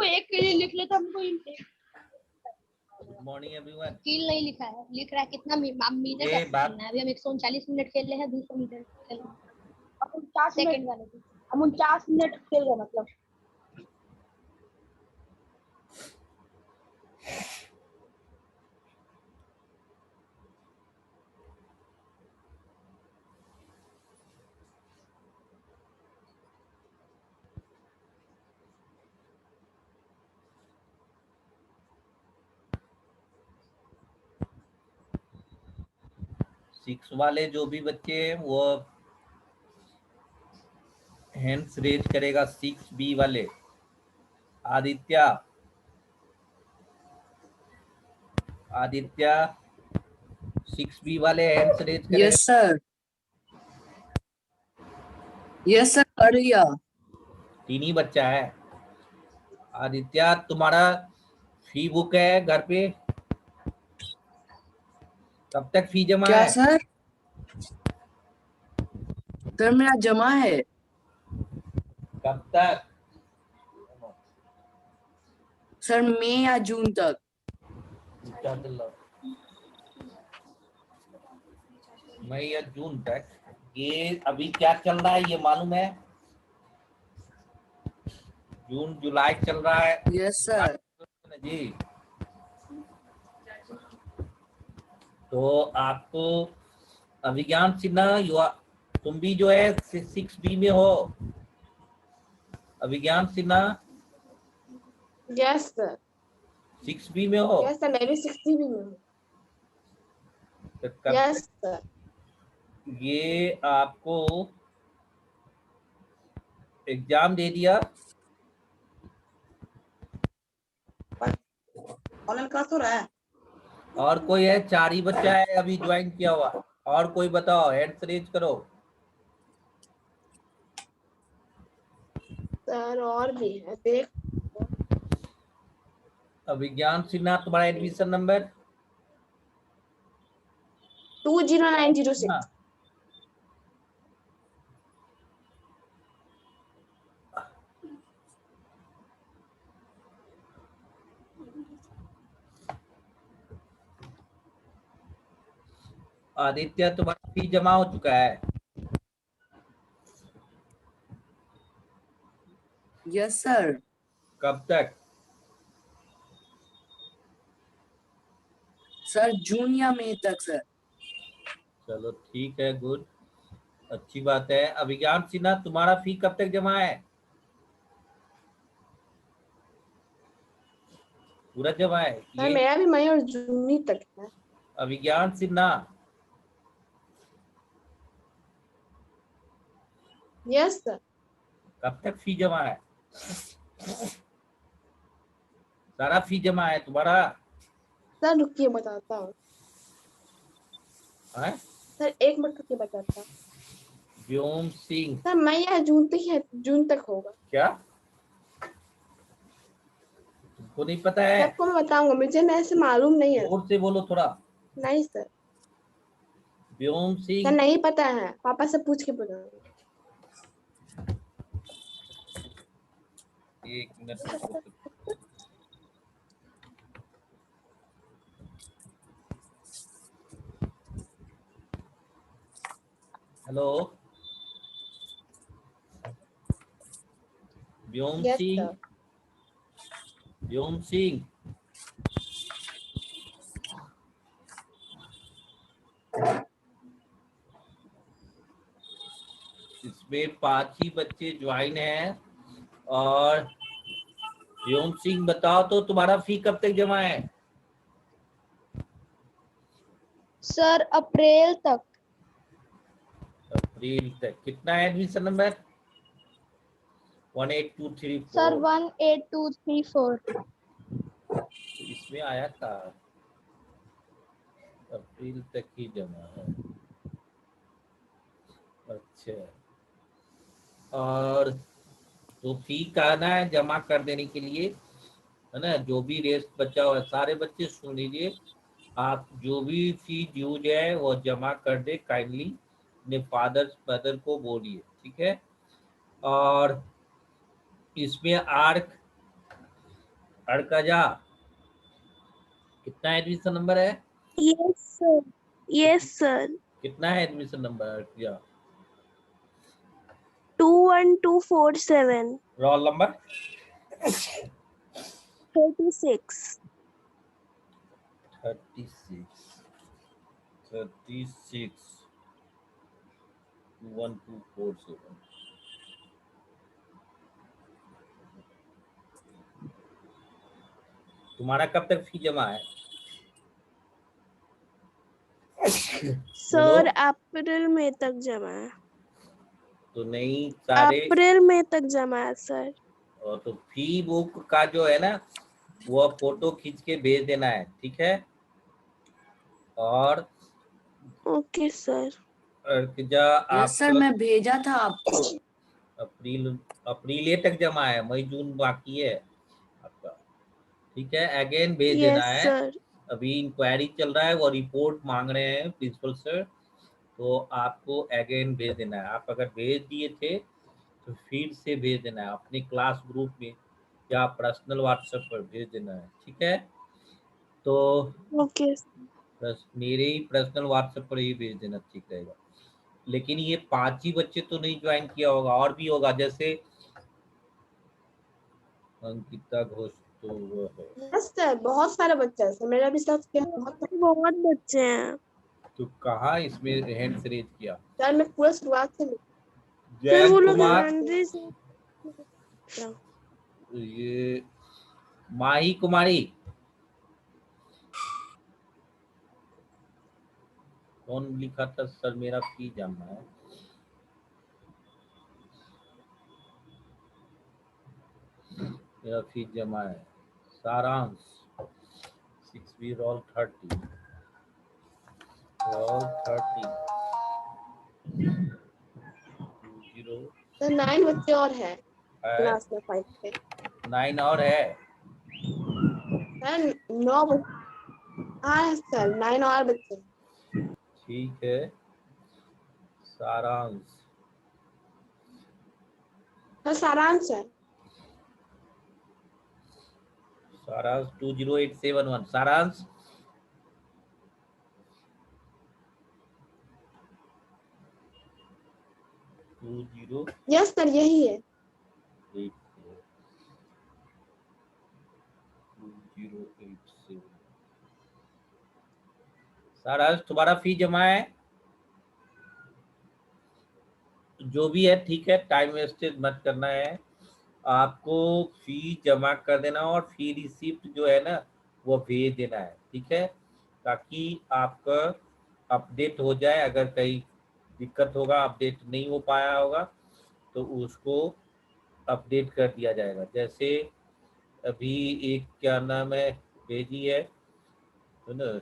हमको एक के लिए लिख लेता हमको गुड मॉर्निंग एवरीवन। किल नहीं लिखा है, लिख रहा है कितना मीटर ये बात खेलना है। अभी हम 139 मिनट खेल रहे हैं, 200 मीटर खेल हम 49 सेकंड वाले थे। हम 49 मिनट खेल रहे मतलब। सिक्स वाले जो भी बच्चे हैं वो हैंड्स रेज करेगा। 6B वाले आदित्य, आदित्य 6B वाले हैंड्स रेज करेगा। यस सर, यस सर, कर लिया। तीन ही बच्चा है। आदित्य तुम्हारा फी बुक है घर पे, कब तक फी जमा क्या है? सर? सर मेरा जमा है। कब तक? सर मई या जून तक। मई या जून तक। ये अभी क्या चल रहा है ये मालूम है? जून जुलाई चल रहा है यस सर। जी। तो आपको अभिज्ञान सिन्हा युवा, तुम भी जो है 6B में हो। अभिज्ञान सिन्हा यस सर, 6B में हो। यस सर, मैं भी 60 में हूँ। तो कब यस सर, ये आपको एग्जाम दे दिया? ऑनलाइन क्लास हो रहा है। और कोई है? 4 ही बच्चा है अभी ज्वाइन किया हुआ। और कोई बताओ, हैंड्स रेज करो। सर और भी है, देख। अभिज्ञान सिन्हा तुम्हारा एडमिशन नंबर 20906। हाँ। आदित्य तुम्हारा फी जमा हो चुका है? Yes sir. कब तक? सर जून या मई तक सर। चलो ठीक है, गुड, अच्छी बात है। अभिज्ञान सिन्हा तुम्हारा फी कब तक जमा है? पूरा जमा है सर ये? मेरा भी मई और जून ही तक है। अभिज्ञान सिन्हा यस सर। कब तक फी जमा है? सारा फी जमा है तुम्हारा? सर रुकिए बताता हूँ। है? सर 1 मिनट रुकिए बताता हूँ। व्योम सिंह। सर मई या जून तक है, जून तक होगा। क्या तुमको नहीं पता है? सबको मैं बताऊंगा, मुझे ना ऐसे मालूम नहीं है। जोर से बोलो थोड़ा। नहीं सर, व्योम सर सिंह। नहीं पता है, पापा से पूछ के बताऊंगा। एक मिनट रुको। हेलो व्योम यस सिंह। सर। व्योम सिंह इसमें 5 ही बच्चे ज्वाइन हैं। और व्योम सिंह बताओ तो तुम्हारा फी कब तक जमा है? सर अप्रैल तक। अप्रैल तक। कितना है एडमिशन नंबर? 18234। सर 18234। इसमें आया था अप्रैल तक ही जमा है। अच्छा, और तो फी कहना है जमा कर देने के लिए, है ना? जो भी रेस्ट बचा हुआ है, सारे बच्चे सुन लीजिए, आप जो भी फी ड्यूज है वो जमा कर दे काइंडली। अपने फादर मदर को बोलिए, ठीक है? और इसमें आर्क अड़कजा, कितना एडमिशन नंबर है? यस सर, यस सर, कितना है एडमिशन नंबर अड़कजा? 21247 roll number? 36 36 1247। तुम्हारा कब तक फी जमा है? सर अप्रैल मई तक जमा है, तो नहीं सारे अप्रैल मई तक जमा है सर। और तो फी बुक का जो है ना वो फोटो खींच के भेज देना है, ठीक है? और ओके सर। अड़कजा यस सर, आपका मैं भेजा था आपको। अप्रैल तक जमा है, मई जून बाकी है आपका, ठीक है? अगेन भेज देना यस है। सर। अभी इंक्वायरी चल रहा है, वो रिपोर्ट मांग रहे हैं प्रिंसिपल सर, तो आपको अगेन भेज देना है। आप अगर भेज दिए थे तो फिर से भेज देना है अपने क्लास ग्रुप में या पर्सनल व्हाट्सएप पर भेज देना है, ठीक है? तो ओके बस मेरे ही पर्सनल व्हाट्सएप पर ही भेज देना, ठीक रहेगा। लेकिन ये 5 ही बच्चे तो नहीं ज्वाइन किया होगा, और भी होगा, जैसे अंकिता घोष तो वो है। यस सर, बहुत सारे बच्चे हैं सर, मेरा भी साथ किया बहुत बच्चे हैं तो कहाँ इसमें हैंड रेज किया? सर। मैं पूरा शुरुआत से सर जयंत वो लोग कुमार, ये माही कुमारी, कौन लिखा था सर मेरा फी जमा है? मेरा फी जमा है। सारांश 6B रोल 30 20 सर 9 बच्चे और है क्लास में 5 के 9 और है। सर। 9 बच्चे, हाँ सर 9 और बच्चे। ठीक है, सारांश सर सारांश है। सारांश 20871 सारांश 2087। यस सर यही है। सारांश तुम्हारा फी जमा है, जो भी है ठीक है, टाइम वेस्टेज मत करना है। आपको फी जमा कर देना और फी रिसिप्ट जो है ना वो भेज देना है, ठीक है? ताकि आपका अपडेट हो जाए। अगर कहीं दिक्कत होगा, अपडेट नहीं हो पाया होगा तो उसको अपडेट कर दिया जाएगा। जैसे अभी एक क्या नाम है भेजी है तो ना,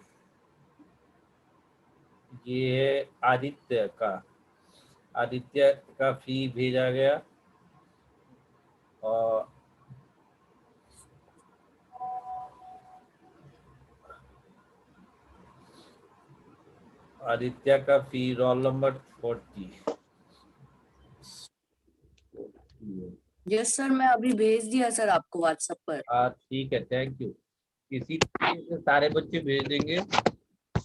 ये है आदित्य का फी भेजा गया और आदित्य का फी रोल नंबर 40। यस सर, मैं अभी भेज दिया सर आपको व्हाट्सएप पर। हाँ ठीक है, थैंक यू। इसी तरीके से सारे बच्चे भेज देंगे।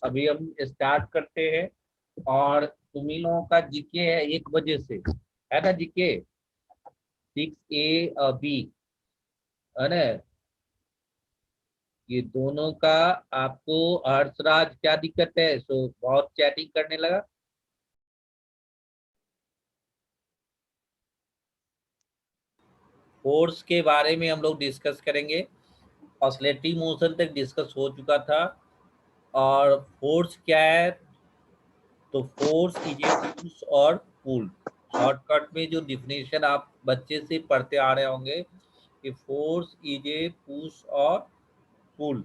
अभी हम स्टार्ट करते हैं और तुम्ही लोगों का जीके है 1 बजे से, है ना? जीके 6A B, है ना? ये दोनों का आपको हर्षराज क्या दिक्कत है? सो बहुत चैटिंग करने लगा। फोर्स के बारे में हम लोग डिस्कस करेंगे। ऑसिलेटरी मोशन तक डिस्कस हो चुका था। और फोर्स क्या है? तो फोर्स इज ए पुश और पुल। शॉर्टकट में जो डिफिनेशन आप बच्चे से पढ़ते आ रहे होंगे कि फोर्स इज ए पुश और पुल,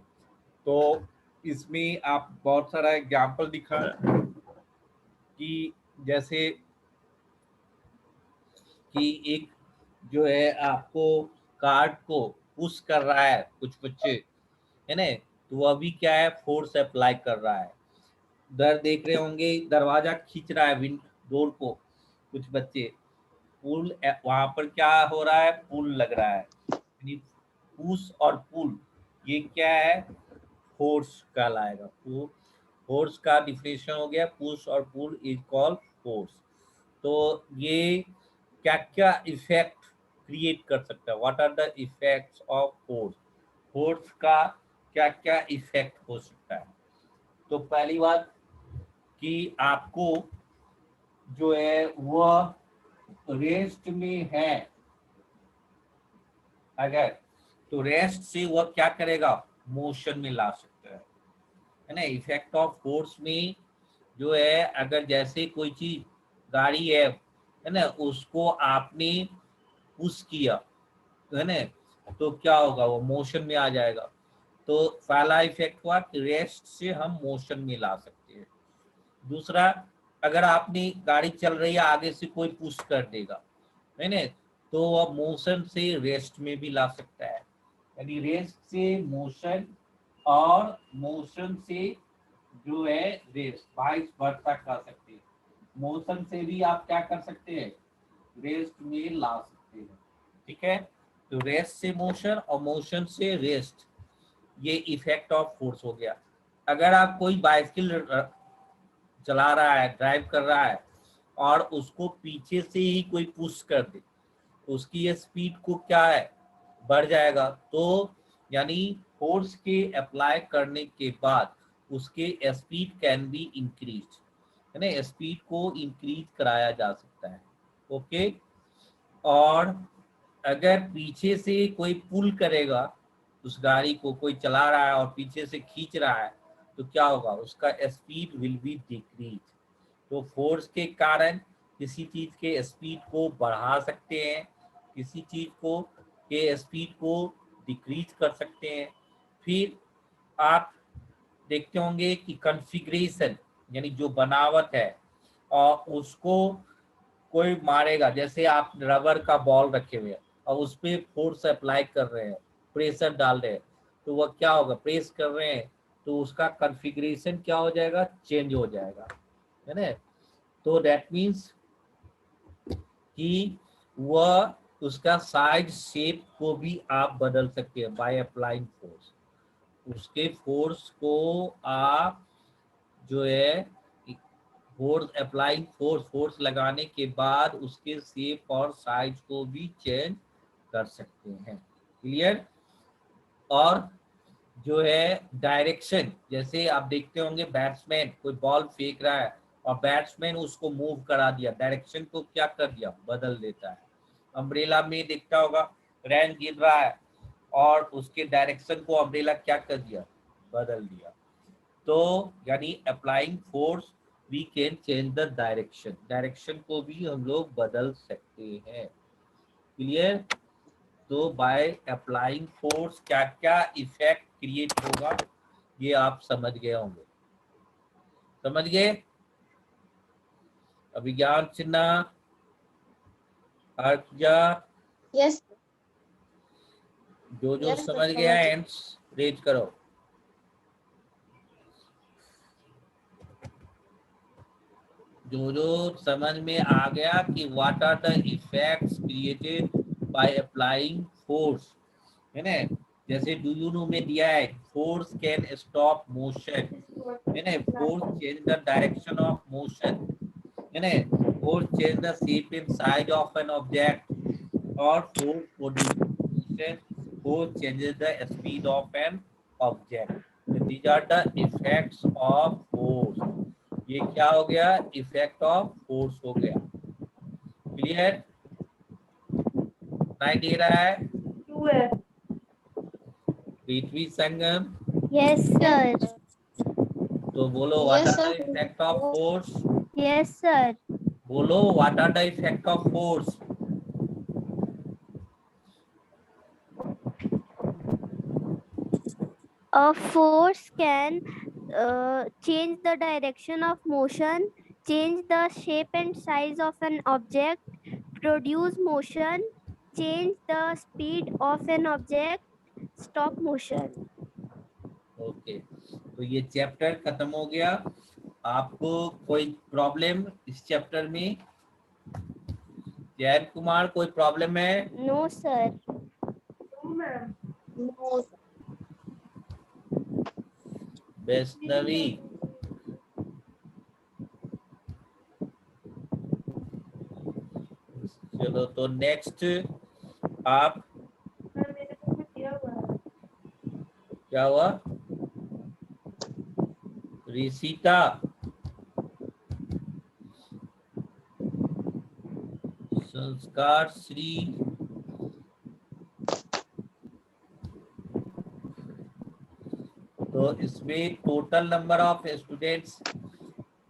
तो इसमें आप बहुत सारा एग्जाम्पल दिखा कि जैसे कि एक जो है आपको कार्ड को पुश कर रहा है कुछ बच्चे, है ना? तो वो अभी क्या है, फोर्स अप्लाई कर रहा है। उधर देख रहे होंगे दरवाजा खींच रहा है विंड डोर को कुछ बच्चे, पुल वहां पर क्या हो रहा है, पुल लग रहा है। यानी पुश और पुल, ये क्या है, फोर्स कहलाएगा। फोर्स का डिफिनेशन हो गया, पुश और पुल इज कॉल्ड फोर्स। तो ये क्या क्या इफेक्ट क्रिएट कर सकता है, what are the effects of force, force का क्या क्या इफेक्ट हो सकता है। तो पहली बात कि आपको जो है वह रेस्ट में है अगर, तो रेस्ट से वह क्या करेगा, मोशन में ला सकता है ना। इफेक्ट ऑफ फोर्स में जो है, अगर जैसे कोई चीज गाड़ी है ना, उसको आपने पुश किया है ना, तो क्या होगा, वो मोशन में आ जाएगा। तो पहला इफेक्ट हुआ कि रेस्ट से हम मोशन में ला सकते हैं। दूसरा, अगर आपने गाड़ी चल रही है, आगे से कोई पुश कर देगा है ना, तो वह मोशन से रेस्ट में भी ला सकता है। यानी रेस्ट से मोशन और मोशन से जो है रेस्ट, वाइस वर्सा कर सकते हैं। मोशन से भी आप क्या कर सकते हैं, रेस्ट में ला सकते हैं। ठीक है, तो रेस्ट से मोशन और मोशन से रेस्ट, ये इफेक्ट ऑफ फोर्स हो गया। अगर आप कोई बाइसिकल चला रहा है, ड्राइव कर रहा है, और उसको पीछे से ही कोई पुश कर दे, उसकी ये स्पीड को क्या है, बढ़ जाएगा। तो यानी फोर्स के अप्लाई करने के बाद उसके स्पीड कैन बी इंक्रीज, है ना, स्पीड को इंक्रीज कराया जा सकता है। ओके, और अगर पीछे से कोई पुल करेगा, उस गाड़ी को कोई चला रहा है और पीछे से खींच रहा है, तो क्या होगा, उसका स्पीड विल बी डिक्रीज। तो फोर्स के कारण किसी चीज के स्पीड को बढ़ा सकते हैं, किसी चीज को के स्पीड को डिक्रीज कर सकते हैं। फिर आप देखते होंगे कि कॉन्फ़िगरेशन, यानी जो बनावट है, और उसको कोई मारेगा, जैसे आप रबर का बॉल रखे हुए हैं और उस पर फोर्स अप्लाई कर रहे हैं, प्रेशर डाल रहे हैं, तो वह क्या होगा, प्रेस कर रहे हैं, तो उसका कॉन्फ़िगरेशन क्या हो जाएगा, चेंज हो जाएगा, है ना। तो दैट मीन्स कि वह उसका साइज शेप को भी आप बदल सकते हैं बाय अप्लाइंग फोर्स। उसके फोर्स को आप जो है, फोर्स अप्लाइंग फोर्स लगाने के बाद उसके शेप और साइज को भी चेंज कर सकते हैं। क्लियर। और जो है डायरेक्शन, जैसे आप देखते होंगे बैट्समैन कोई बॉल फेंक रहा है और बैट्समैन उसको मूव करा दिया, डायरेक्शन को क्या कर दिया, बदल देता है। अम्ब्रेला में देखता होगा, रेन गिर रहा है और उसके डायरेक्शन को अम्ब्रेला क्या कर दिया, बदल दिया। तो यानी applying force we can change the direction, direction को भी हम लोग बदल सकते हैं। क्लियर। तो बाय अप्लाइंग फोर्स क्या क्या इफेक्ट क्रिएट होगा, ये आप समझ गए होंगे। समझ गए। अभिज्ञान चिन्ह, अर्जा, यस जो यस सर, समझ गया समझ हैंड्स रेज करो। जो समझ में आ गया कि what are the effects created by applying force, है ना। जैसे डू यू नो में दिया है, फोर्स कैन स्टॉप मोशन, है ना, force change the direction of motion, है ना, force change the shape and size of an object, और force produce motion, force changes the speed of an object. These are the effects of force. ये क्या हो गया, effect of force हो गया। Clear, सुनाई दे रहा है। Prithvi Sangam, yes sir. तो बोलो what yes are the sir. Effect of force, yes sir. बोलो what are the effect of force. A force can change the direction of motion, change the shape and size of an object, produce motion, change the speed of an object, stop motion. Okay, तो ये chapter खत्म हो गया। आपको कोई problem इस chapter में, जैन कुमार, कोई प्रॉब्लम है? No, sir. वैष्णवी, चलो तो नेक्स्ट आप, क्या हुआ? ऋषिता, संस्कार श्री, तो इसमें टोटल नंबर ऑफ स्टूडेंट्स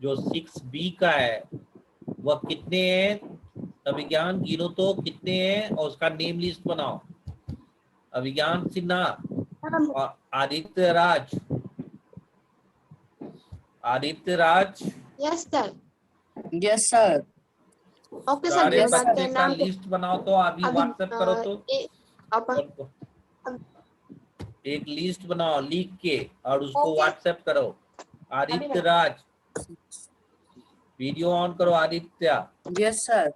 जो 6B का है वह कितने हैं? अभिज्ञान गिनो तो कितने हैं और उसका नेम लिस्ट बनाओ। अभिज्ञान सिन्हा और Aditya Raj, Aditya Raj, yes sir. Yes sir. Okay sir, सारे yes, बच्चे के का नाम लिस्ट बनाओ तो अभी अभी व्हाट्सएप करो तो। आप एक लिस्ट बनाओ लिख के और उसको ओके। व्हाट्सएप करो। आदित्य राज, वीडियो ऑन करो Aditya. Yes sir.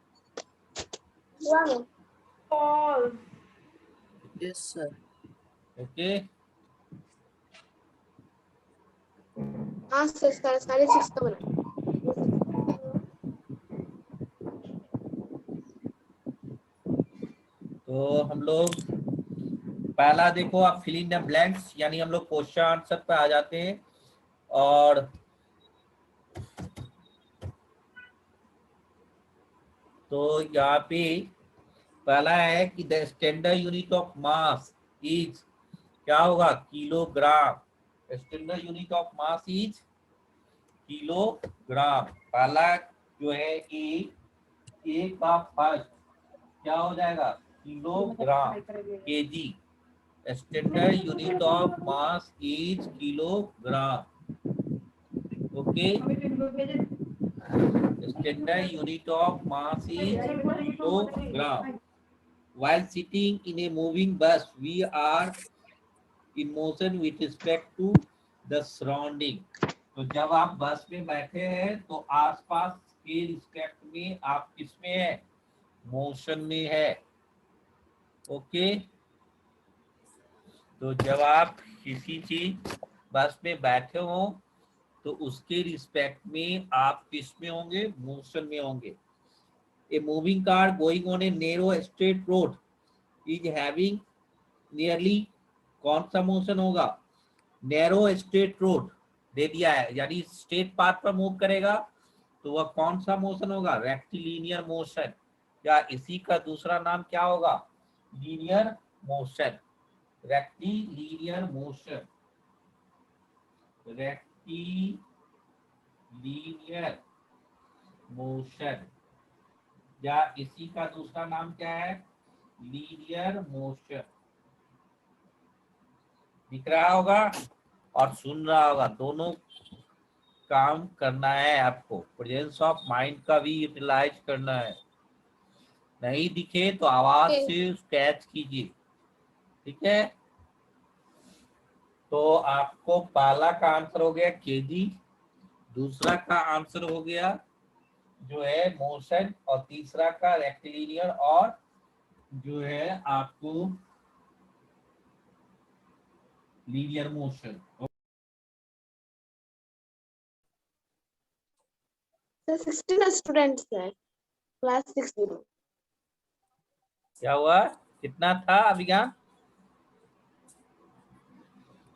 Yes sir. Okay, हाँ सर, 6:30 का बना। तो हम लोग पहला देखो, आप फिल इन द ब्लैंक्स, यानी हम लोग क्वेश्चन आंसर पे आ जाते हैं। और तो यहाँ पे पहला है कि the standard unit of mass is, क्या होगा? Kilogram. Standard unit of mass is kilogram. पहला जो है ए का फर्स्ट क्या हो जाएगा? Kilogram, KG. Standard unit of mass is kilogram. Okay, standard unit of mass is kilogram. While sitting in a moving bus, we are in motion with respect to the surrounding. तो जब आप बस में बैठे हैं तो आसपास के रिस्पेक्ट में आप किसमें है? मोशन में है। ओके, तो जब आप किसी चीज बस में बैठे हो तो उसके रिस्पेक्ट में आप किस में होंगे? मोशन में होंगे। A moving car going on a narrow straight road is having nearly, कौन सा मोशन होगा? नैरो स्ट्रेट रोड दे दिया है, यानी स्ट्रेट पाथ पर मूव करेगा तो वह कौन सा मोशन होगा? रेक्टिलिनियर मोशन, या इसी का दूसरा नाम क्या होगा? Linear motion. Rectilinear motion, rectilinear motion, या इसी का दूसरा नाम क्या है? Linear motion. दिख रहा होगा और सुन रहा होगा, दोनों काम करना है आपको। प्रेजेंस ऑफ माइंड का भी यूटिलाइज करना है। नहीं दिखे तो आवाज से कैच कीजिए, ठीक है? तो आपको पहला का आंसर हो गया केजी, दूसरा का आंसर हो गया जो है मोशन, और तीसरा का रेक्टिलिनियर, और जो है आपको लीनियर मोशन। सर 16 स्टूडेंट्स हैं, क्लास 60। क्या हुआ? कितना था अभिज्ञान?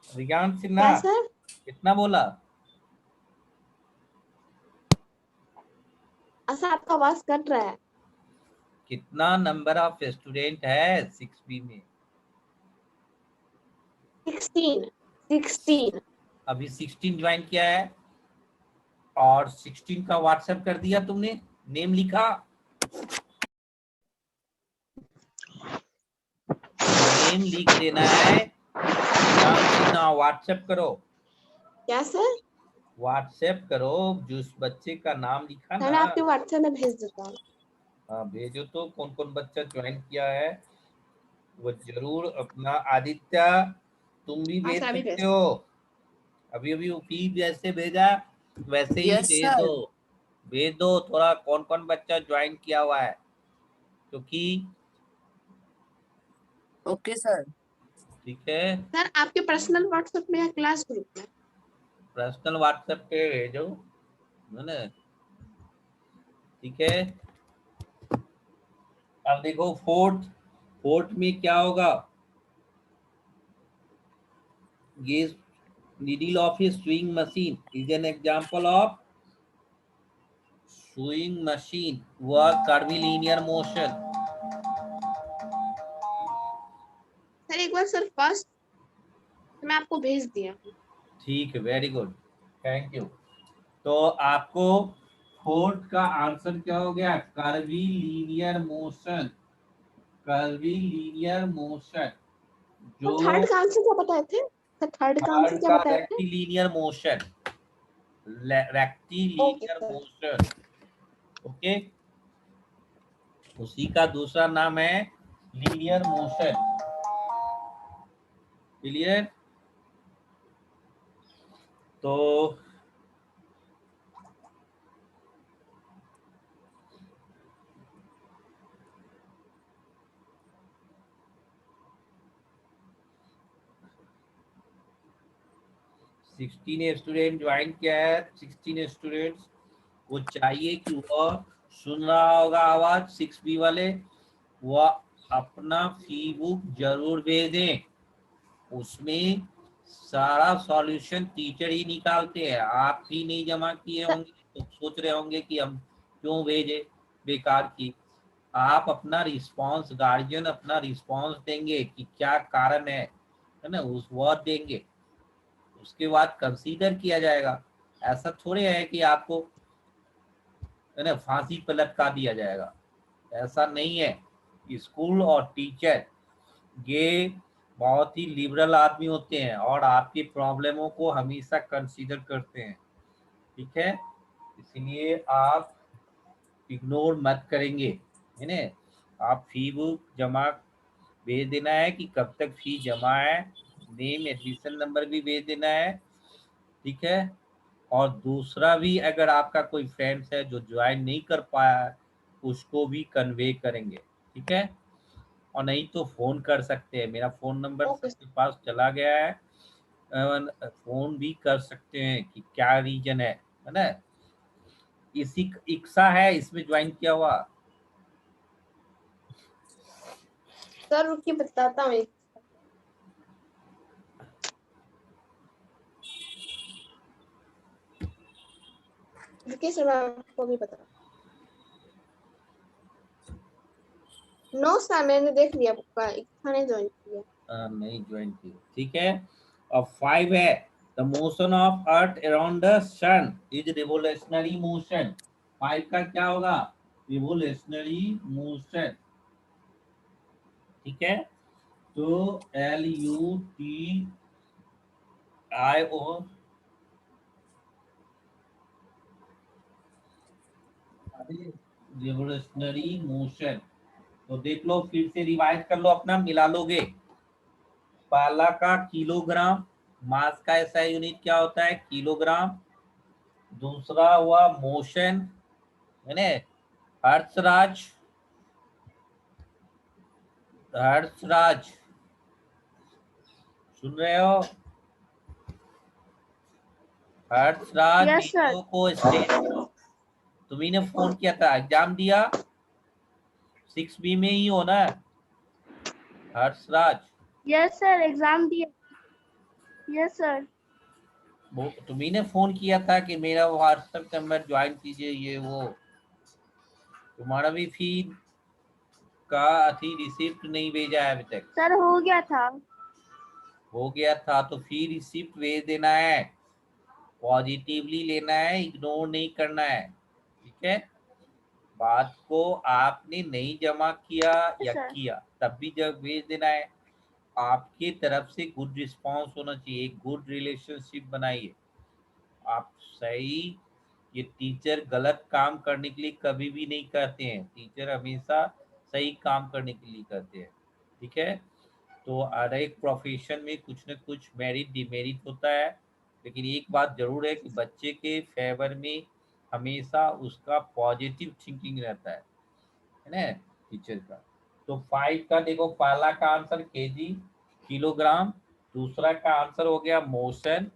अभिज्ञान सिन्हा क्या सर? कितना बोला? ऐसा आपका आवाज कट रहा है। कितना नंबर ऑफ स्टूडेंट है 6B में? 16। अभी 16 ज्वाइन किया है और 16 का व्हाट्सएप कर दिया तुमने, नेम लिखा? नेम लिख देना है, व्हाट्सएप करो। क्या सर? व्हाट्सएप करो, जिस बच्चे का नाम लिखा मैं ना। आपके व्हाट्सएप में भेज देता हूँ। हाँ भेजो, तो कौन कौन बच्चा ज्वाइन किया है वो जरूर अपना। आदित्य तुम भी हाँ भेज सर, अभी सकते भेज। हो। अभी अभी उपी जैसे भेजा वैसे ही यस भेज सर। दो, भेज दो थोड़ा कौन कौन बच्चा ज्वाइन किया हुआ है, क्योंकि ओके सर। ठीक है। सर आपके पर्सनल व्हाट्सएप में या क्लास ग्रुप में? पर्सनल व्हाट्सएप पे भेजो, है ना? ठीक है। अब देखो फोर्थ में क्या होगा, ये needle of a sewing machine is an example of sewing machine work curvilinear motion। Sir एक बार सर फर्स्ट मैं आपको भेज दिया। ठीक है, वेरी गुड, थैंक यू। तो आपको फोर्थ का आंसर क्या हो गया, कर्वीलिनियर मोशन। कर्वीलिनियर मोशन तो जो थर्ड का आंसर क्या बताए थे सर? थर्ड का आंसर थर्ड क्या का बताए थे? Rectilinear motion, okay rectilinear sir. Motion. Okay, उसी का दूसरा नाम है लीनियर मोशन। क्लियर? तो सिक्सटीन स्टूडेंट ज्वाइन किया है, 16 स्टूडेंट्स को चाहिए कि वह सुन रहा होगा आवाज 6B वाले, वह अपना फी बुक जरूर भेजें। उसमें सारा सॉल्यूशन टीचर ही निकालते हैं, आप ही नहीं जमा किए होंगे तो सोच रहे होंगे कि हम क्यों भेजे बेकार की। आप अपना रिस्पांस, गार्जियन अपना रिस्पांस देंगे कि क्या कारण है ना, उस वह देंगे, उसके बाद कंसीडर किया जाएगा। ऐसा थोड़े है कि आपको है ना फांसी पे लटका दिया जाएगा, ऐसा नहीं है। स्कूल और टीचर ये बहुत ही लिबरल आदमी होते हैं और आपकी प्रॉब्लमों को हमेशा कंसीडर करते हैं। ठीक है, इसलिए आप इग्नोर मत करेंगे, है ना? आप फी बुक जमा भेज देना है कि कब तक फी जमा है, नेम एडमिशन नंबर भी भेज देना है। ठीक है, और दूसरा भी अगर आपका कोई फ्रेंड्स है जो ज्वाइन नहीं कर पाया उसको भी कन्वे करेंगे। ठीक है, और नहीं तो फोन कर सकते हैं, मेरा फोन नंबर ओके सबके पास चला गया है, फोन भी कर सकते हैं कि क्या रीजन है ना? इसी इक्सा है इसमें ज्वाइन किया हुआ। सर, रुकिए बताता हूँ। रुकिए सर, मैं आपको भी बता। नो सर, मैंने देख लिया बुक इक्सा ने ज्वाइन किया। नहीं ज्वाइन किया, ठीक है। और 5 है, the motion of earth around the sun is revolutionary motion. 5 का क्या होगा, रिवोल्यूशनरी मोशन। ठीक है, तो LUTIO रिवोल्यूशनरी मोशन। तो देख लो, फिर से रिवाइज कर लो, अपना मिला लोगे। पहला का किलोग्राम, मास का ऐसा यूनिट क्या होता है, किलोग्राम। दूसरा हुआ मोशन, है ना, हर्षराज, हर्षराज सुन रहे हो? Harshraj yes sir. वीडियो को स्टेट, तुम्ही ने फोन किया था, एग्जाम दिया 6B में ही हो ना हर्षराज? यस सर, एग्जाम दिया। Yes sir. वो तुम्ही ने फोन किया था कि मेरा व्हाट्सएप नंबर ज्वाइन कीजिए, ये वो तुम्हारा भी फीड का अथी रिसिप्ट नहीं भेजा है अभी तक। सर हो गया था। हो गया था तो फिर रिसिप्ट भेज देना है, पॉजिटिवली लेना है, इग्नोर नहीं करना है। ठीक है, बात को आपने नहीं जमा किया या सर। किया तब भी जब भेज देना है। आपकी तरफ से गुड रिस्पांस होना चाहिए, एक गुड रिलेशनशिप बनाइए आप। सही, ये टीचर गलत काम करने के लिए कभी भी नहीं कहते हैं, टीचर हमेशा सही काम करने के लिए कहते हैं। ठीक है, तो हर एक प्रोफेशन में कुछ न कुछ मेरिट डिमेरिट होता है, लेकिन एक बात जरूर है कि बच्चे के फेवर में हमेशा उसका पॉजिटिव थिंकिंग रहता है ना टीचर का। तो 5 का देखो, पहला का आंसर केजी, किलोग्राम। दूसरा का आंसर हो गया मोशन,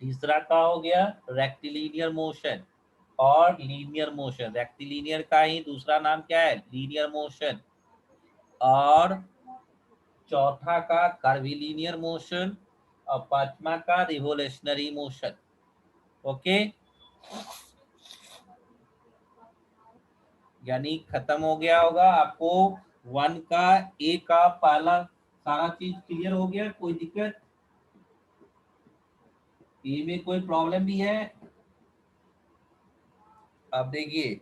तीसरा का हो गया रेक्टिलिनियर मोशन और लीनियर मोशन। रेक्टिलिनियर का ही दूसरा नाम क्या है? Linear motion. और चौथा का कर्विलिनियर मोशन और पांचवा का रिवोल्यूशनरी मोशन। ओके, यानी खत्म हो गया होगा आपको वन का ए का पहला सारा चीज क्लियर हो गया। कोई दिक्कत? ए में कोई प्रॉब्लम भी है? अब देखिए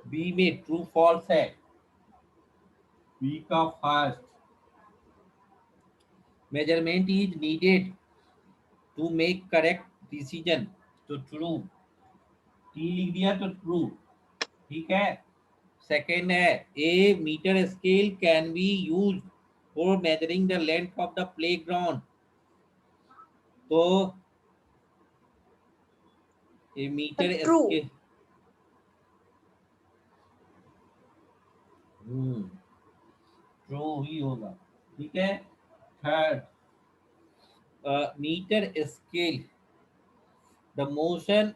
बी में ट्रू फॉल्स है। बी का first, measurement is needed to make correct decision, तो ट्रू। टी लिख दिया तो ट्रू, ठीक है। सेकेंड है a metre scale can be use for measuring the length of the playground, तो a metre true. Scale true ही होगा, ठीक है। Third, metre scale the motion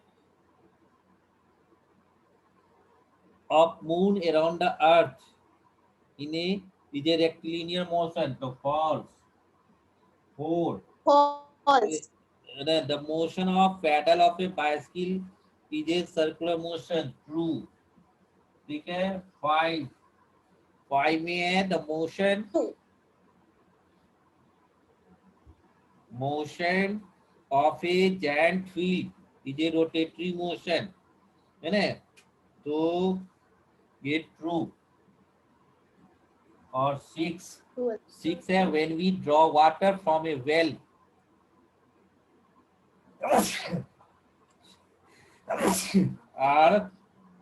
of moon around the earth in a is a rectilinear motion, so false. Four, false. the motion of pedal of a bicycle is a circular motion, true, ठीक है। Five, five में है the motion motion of a giant wheel is a rotatory motion, है ना, तो ये true. और six, six है when we draw water from a well or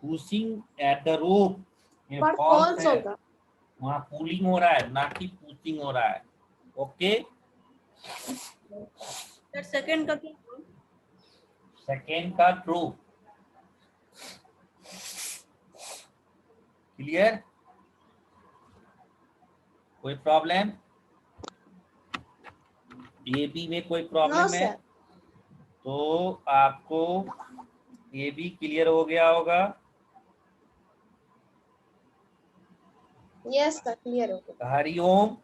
pushing at the rope, ये पर फॉल्स फॉल्स है। होगा। वहां पुलिंग हो रहा है, ना कि पुशिंग हो रहा है। ओके, सेकंड का क्या? सेकेंड का ट्रू, क्लियर? कोई प्रॉब्लम? ए बी में कोई नो प्रॉब्लम है? सर। तो आपको ये भी क्लियर हो गया होगा। यस सर, क्लियर हो गया। हरिओम,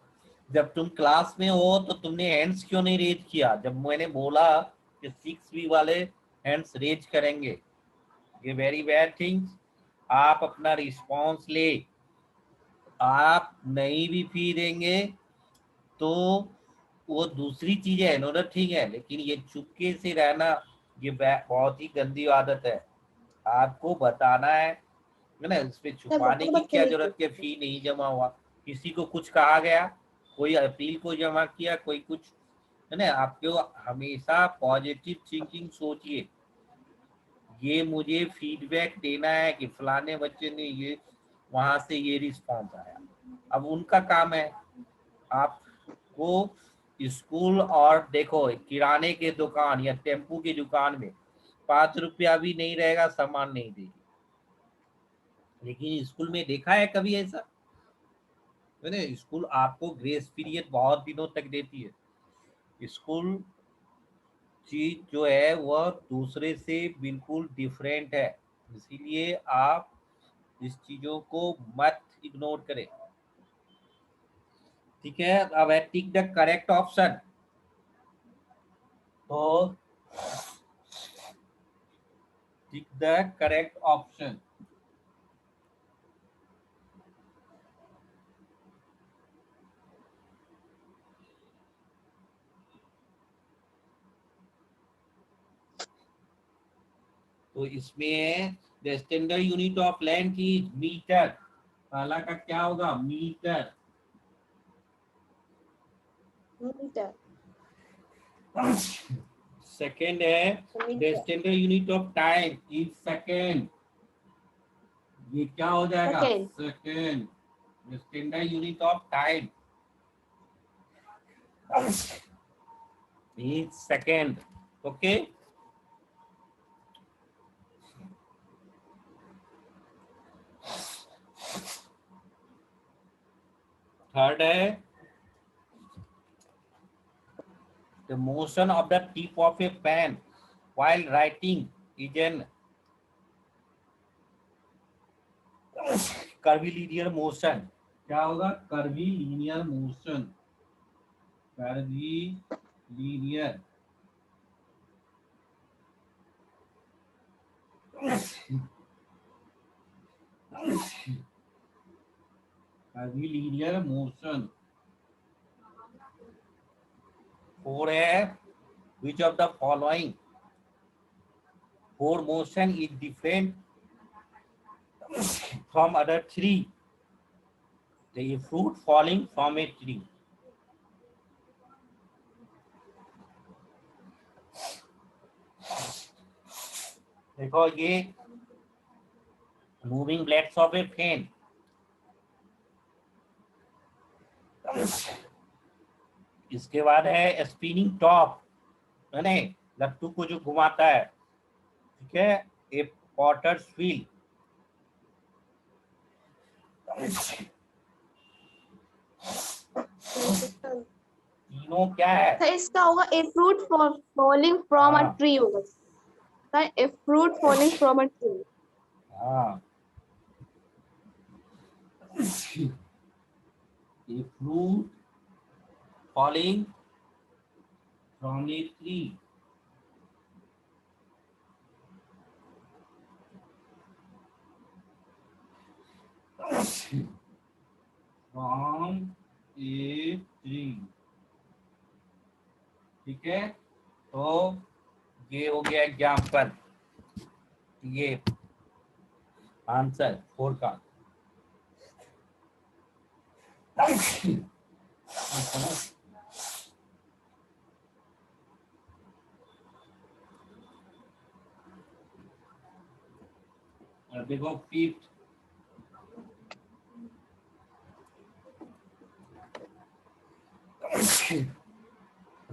जब तुम क्लास में हो तो तुमने हैंड्स क्यों नहीं रेज किया? जब मैंने बोला कि 6B वाले हैंड्स रेज करेंगे, ये वेरी बैड थिंग्स। आप अपना रिस्पॉन्स ले, आप नहीं भी फी देंगे तो वो दूसरी चीज है, अनदर थिंग है, लेकिन ये चुपके से रहना ये बहुत ही गंदी आदत है। आपको बताना है ना, इस पे सर छुपाने बता की बात क्या करिए। जरूरत है? फी नहीं जमा हुआ, किसी को कुछ कहा गया, कोई अपील को जमा किया, कोई कुछ, है ना। आपको हमेशा पॉजिटिव थिंकिंग सोचिए। ये मुझे फीडबैक देना है कि फलाने बच्चे ने ये वहां से ये रिस्पॉन्स आया, अब उनका काम है। आपको स्कूल और देखो किराने के दुकान या टेम्पू की दुकान में 5 रुपया भी नहीं रहेगा, सामान नहीं देगी, लेकिन स्कूल में देखा है कभी ऐसा? मैंने स्कूल आपको ग्रेस पीरियड बहुत दिनों तक देती है। स्कूल चीज जो है वह दूसरे से बिल्कुल डिफरेंट है, इसीलिए आप इस चीजों को मत इग्नोर करें, ठीक है। अब है टिक द करेक्ट ऑप्शन, तो टिक द करेक्ट ऑप्शन। तो इसमें है the standard unit of length is metre, पहला का क्या होगा? मीटर। मीटर। सेकेंड है the standard unit of time is second, ये क्या हो जाएगा? Second. Second. The standard unit of time is second, okay. Third है The motion of the tip of a pen while writing is an curvilinear motion. क्या होगा? curvilinear motion. curvilinear. curvilinear motion. 4 है, which of the following 4 motion is different from other 3? The fruit falling from a tree. देखो ये moving blades of a fan. इसके बाद है spinning top, है ना, लट्टू को जो घुमाता है, ठीक है, ए पॉटर्स व्हील. तीनों क्या है? सर इसका होगा a fruit falling from a हाँ. ट्री होगा sir, a fruit falling from a tree. हाँ. A fruit falling from a tree. From a tree. ठीक है, तो ये हो गया एग्जाम्पल, ये आंसर 4 का. और देखो fifth,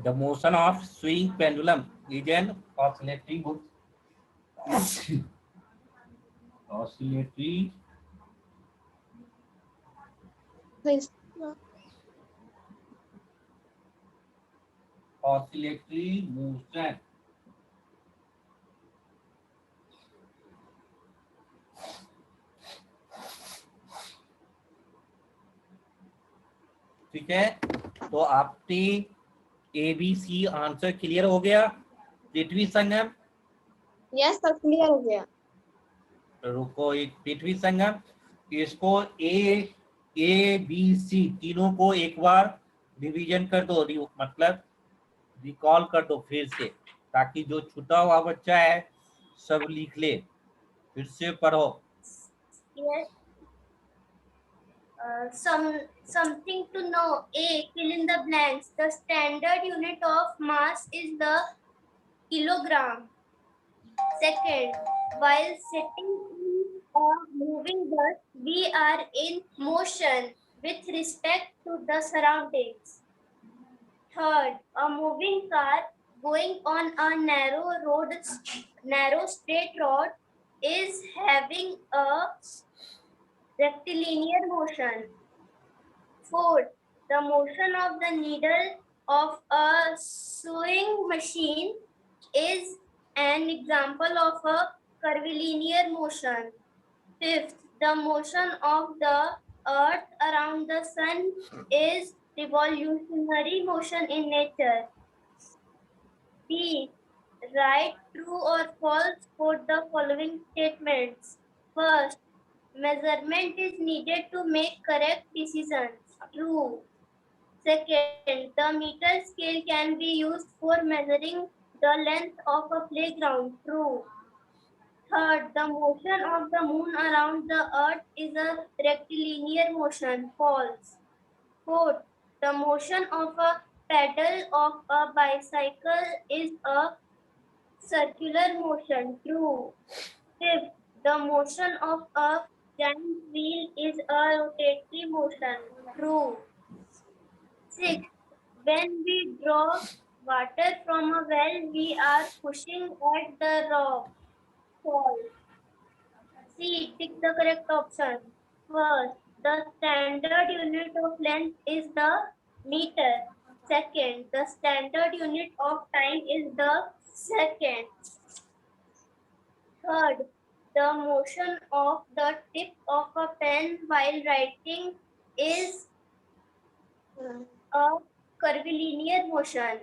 the motion of swing pendulum is an oscillatory oscillatory sir इसका oscillatory motion. ठीक है, तो आपने ABC आंसर क्लियर हो गया. पृथ्वी संगम, यस सर क्लियर हो गया. रुको, एक पृथ्वी संगम, इसको ABC तीनों को एक बार रिवीजन कर दो, मतलब रिकॉल कर दो फिर से, ताकि जो छूटा हुआ बच्चा है सब लिख ले. फिर से पढ़ो. Yes. Something to know. A. Fill in the blanks. The standard unit of mass is the kilogram. Second, while sitting in a moving bus, we are in motion with respect to the surroundings. Third, a moving car going on a narrow straight road is having a rectilinear motion. Fourth, the motion of the needle of a sewing machine is an example of a curvilinear motion. Fifth, the motion of the earth around the sun is revolutionary motion in nature. B. Write true or false for the following statements. First, measurement is needed to make correct decisions. True. Second, the meter scale can be used for measuring the length of a playground. True. Third, the motion of the moon around the earth is a rectilinear motion. False. Fourth, the motion of a pedal of a bicycle is a circular motion. True. Fifth, the motion of a giant wheel is a rotatory motion. True. Sixth, when we draw water from a well, we are pushing at the rock. False. C. Tick the correct option. First, the standard unit of length is the meter. second. The standard unit of time is the second. Third, the motion of the tip of a pen while writing is a curvilinear motion.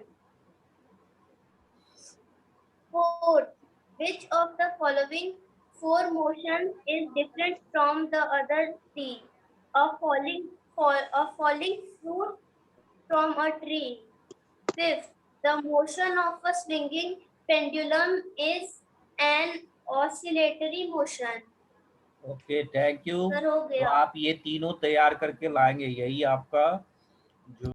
Fourth, which of the following four motions is different from the other three? A falling fruit from a tree. Fifth, the motion of a swinging pendulum is an oscillatory motion. Okay, thank you. Sir हो तो गया। आप ये तीनों तैयार करके लाएंगे, यही आपका जो